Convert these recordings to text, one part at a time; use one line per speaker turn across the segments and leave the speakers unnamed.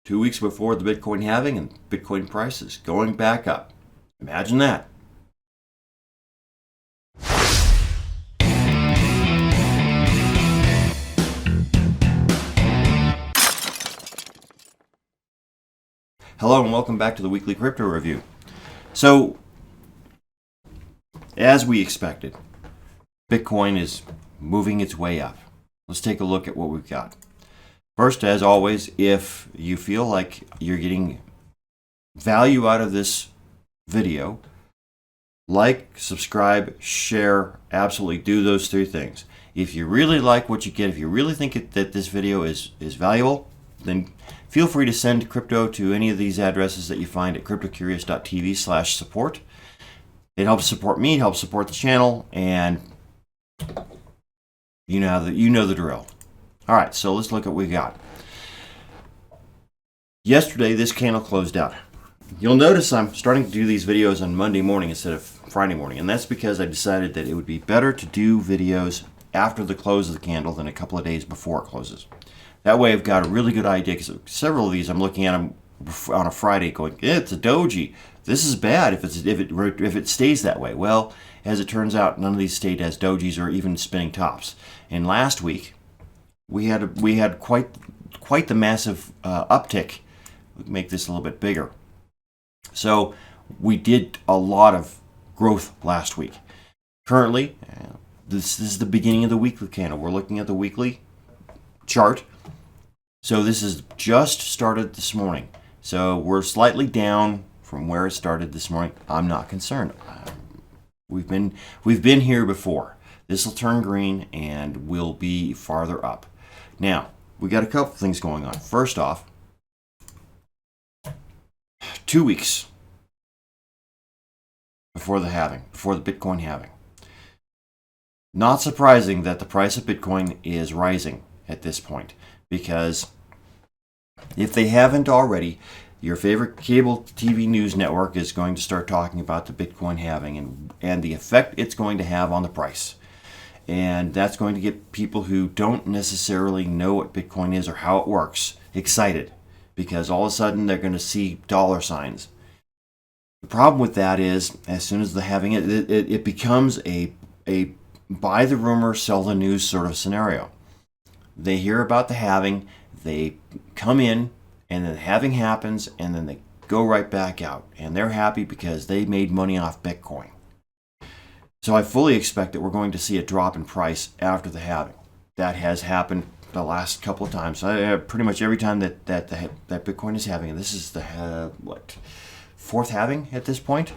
2 weeks before the Bitcoin halving, and Bitcoin prices going back up. Imagine that. Hello and welcome back to the weekly crypto review. So, as we expected, Bitcoin is moving its way up. Let's take a look at what we've got. First, as always, if you feel like you're getting value out of this video, like, subscribe, share, absolutely do those three things. If you really like what you get, if you really think that this video is valuable, then feel free to send crypto to any of these addresses that you find at cryptocurious.tv/support. It helps support me, it helps support the channel, and you know the drill. All right, so let's look at what we got. Yesterday, this candle closed out. You'll notice I'm starting to do these videos on Monday morning instead of Friday morning, and that's because I decided that it would be better to do videos after the close of the candle than a couple of days before it closes. That way I've got a really good idea, because several of these I'm looking at them on a Friday going, it's a doji. This is bad if it stays that way. Well, as it turns out, none of these stayed as dojis or even spinning tops. And last week, we had quite the massive uptick. Make this a little bit bigger. So we did a lot of growth last week. Currently, this is the beginning of the weekly candle. We're looking at the weekly chart. So this is just started this morning. So we're slightly down from where it started this morning. I'm not concerned. We've been here before. This will turn green and we'll be farther up. Now, we got a couple things going on. First off, 2 weeks before the Bitcoin halving. Not surprising that the price of Bitcoin is rising at this point, because if they haven't already, your favorite cable TV news network is going to start talking about the Bitcoin halving and the effect it's going to have on the price. And that's going to get people who don't necessarily know what Bitcoin is or how it works excited, because all of a sudden they're going to see dollar signs. The problem with that is, as soon as the halving, it becomes a buy the rumor, sell the news sort of scenario. They hear about the halving, they come in, and then the halving happens, and then they go right back out. And they're happy because they made money off Bitcoin. So I fully expect that we're going to see a drop in price after the halving. That has happened the last couple of times. Pretty much every time that Bitcoin is halving, and this is the fourth halving at this point.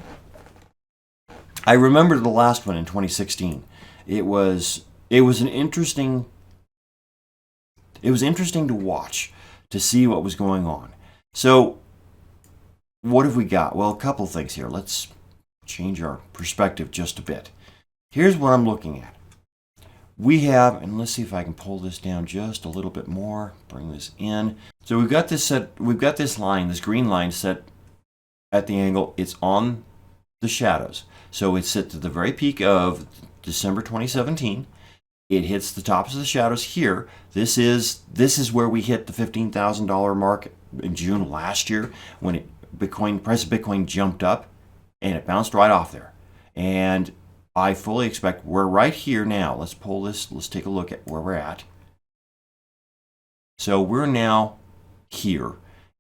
I remember the last one in 2016. It was interesting to watch, to see what was going on. So what have we got? Well, a couple of things here. Let's change our perspective just a bit. Here's what I'm looking at. We have, and let's see if I can pull this down just a little bit more, bring this in. So we've got this line, this green line set at the angle. It's on the shadows. So it's set to the very peak of December 2017. It hits the tops of the shadows here. This is where we hit the $15,000 mark in June last year, when price of Bitcoin jumped up and it bounced right off there. And I fully expect we're right here now. Let's pull this. Let's take a look at where we're at. So we're now here,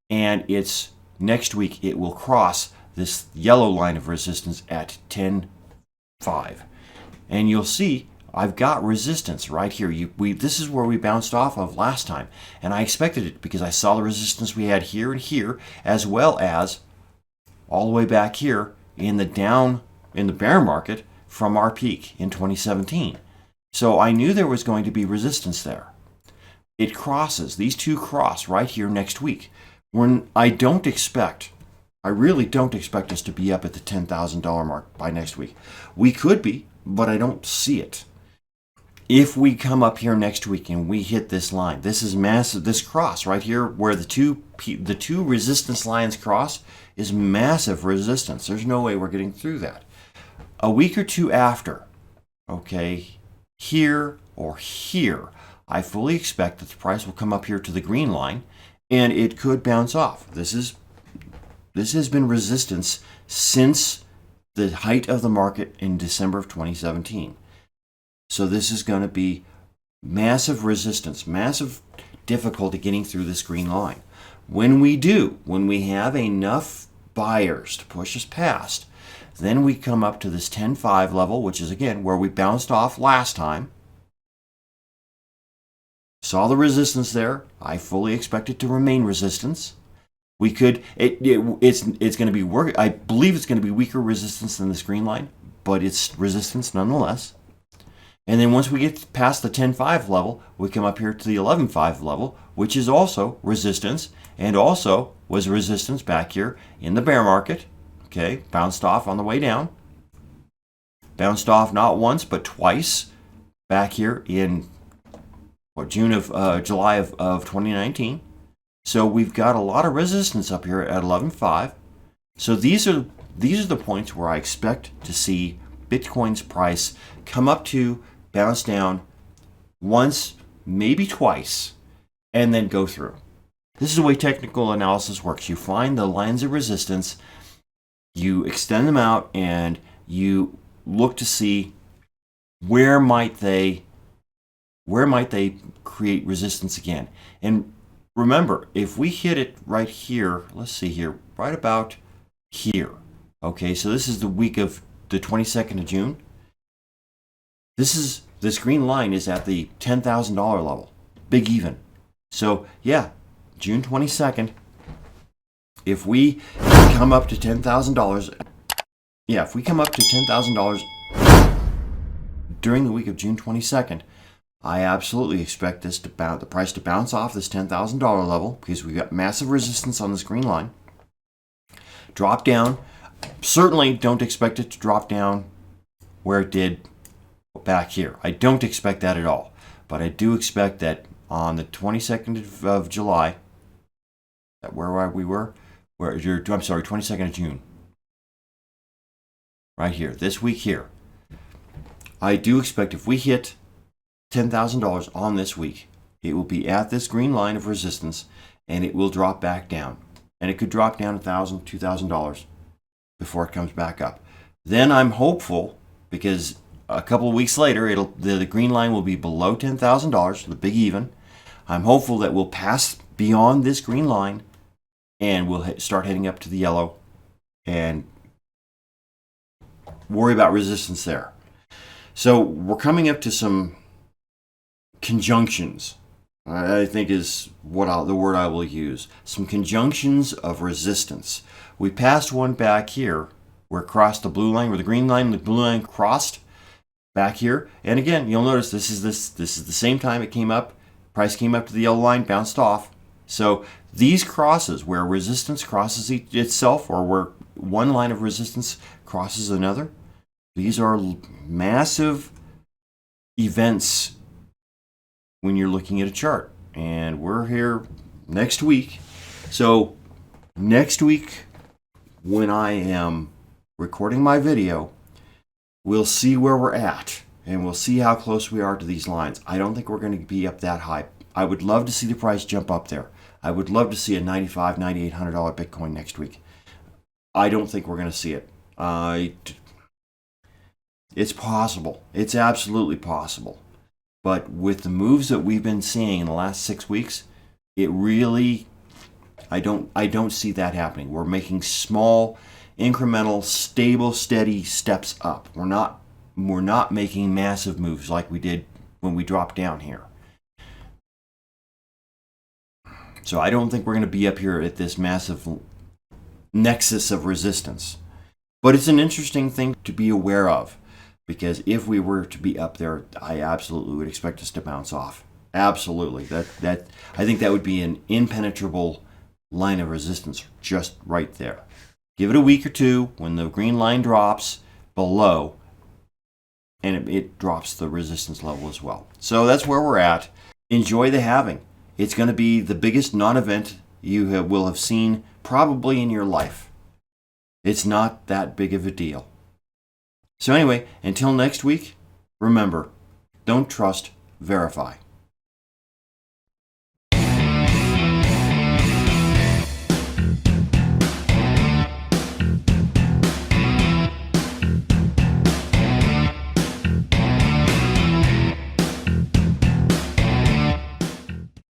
and it's next week it will cross this yellow line of resistance at 10.5, and you'll see I've got resistance right here. This is where we bounced off of last time, and I expected it because I saw the resistance we had here and here, as well as all the way back here in the bear market from our peak in 2017. So I knew there was going to be resistance there. It crosses, these two cross right here next week. When I really don't expect us to be up at the $10,000 mark by next week. We could be, but I don't see it. If we come up here next week and we hit this line, this is massive. This cross right here where the two resistance lines cross is massive resistance. There's no way we're getting through that. A week or two after, okay, here or here, I fully expect that the price will come up here to the green line and it could bounce off. This has been resistance since the height of the market in December of 2017. So this is going to be massive resistance, massive difficulty getting through this green line. When we have enough buyers to push us past, then we come up to this 10.5 level, which is again where we bounced off last time. Saw the resistance there. I fully expect it to remain resistance. We could, it's going to be I believe it's going to be weaker resistance than this green line, but it's resistance nonetheless. And then once we get past the 10.5 level, we come up here to the 11.5 level, which is also resistance, and also was resistance back here in the bear market. Okay, bounced off on the way down. Bounced off not once, but twice back here in July of 2019. So we've got a lot of resistance up here at 11.5. So these are the points where I expect to see Bitcoin's price come up to, bounce down once, maybe twice, and then go through. This is the way technical analysis works. You find the lines of resistance, you extend them out, and you look to see where might they create resistance again. And remember, if we hit it right here, let's see here, right about here. Okay, so this is the week of the 22nd of June. This green line is at the $10,000 level, big even. So yeah, June 22nd, if we come up to $10,000, if we come up to $10,000 during the week of June 22nd, I absolutely expect the price to bounce off this $10,000 level because we've got massive resistance on this green line. Drop down. Certainly don't expect it to drop down where it did back here. I don't expect that at all. But I do expect that on the 22nd of July, I'm sorry, 22nd of June, right here, this week here, I do expect if we hit $10,000 on this week, it will be at this green line of resistance, and it will drop back down. And it could drop down $1,000, $2,000 before it comes back up. Then I'm hopeful, because a couple of weeks later, the green line will be below $10,000, the big even. I'm hopeful that we'll pass beyond this green line, and we'll start heading up to the yellow, and worry about resistance there. So we're coming up to some conjunctions, I think is the word I will use. Some conjunctions of resistance. We passed one back here where it crossed the blue line, where the green line and the blue line crossed back here. And again, you'll notice this is the same time it came up. Price came up to the yellow line, bounced off. So these crosses where resistance crosses itself, or where one line of resistance crosses another, these are massive events when you're looking at a chart. And we're here next week. So next week, when I am recording my video, we'll see where we're at, and we'll see how close we are to these lines. I don't think we're going to be up that high. I would love to see the price jump up there. I would love to see a $9,500, $9,800 Bitcoin next week. I don't think we're going to see it. It's possible. It's absolutely possible. But with the moves that we've been seeing in the last 6 weeks, it really, I don't see that happening. We're making small, incremental, stable, steady steps up. We're not making massive moves like we did when we dropped down here. So I don't think we're going to be up here at this massive nexus of resistance. But it's an interesting thing to be aware of, because if we were to be up there, I absolutely would expect us to bounce off. Absolutely. That I think that would be an impenetrable line of resistance just right there. Give it a week or two when the green line drops below, and it drops the resistance level as well. So that's where we're at. Enjoy the halving. It's going to be the biggest non-event you will have seen probably in your life. It's not that big of a deal. So anyway, until next week, remember, don't trust, verify.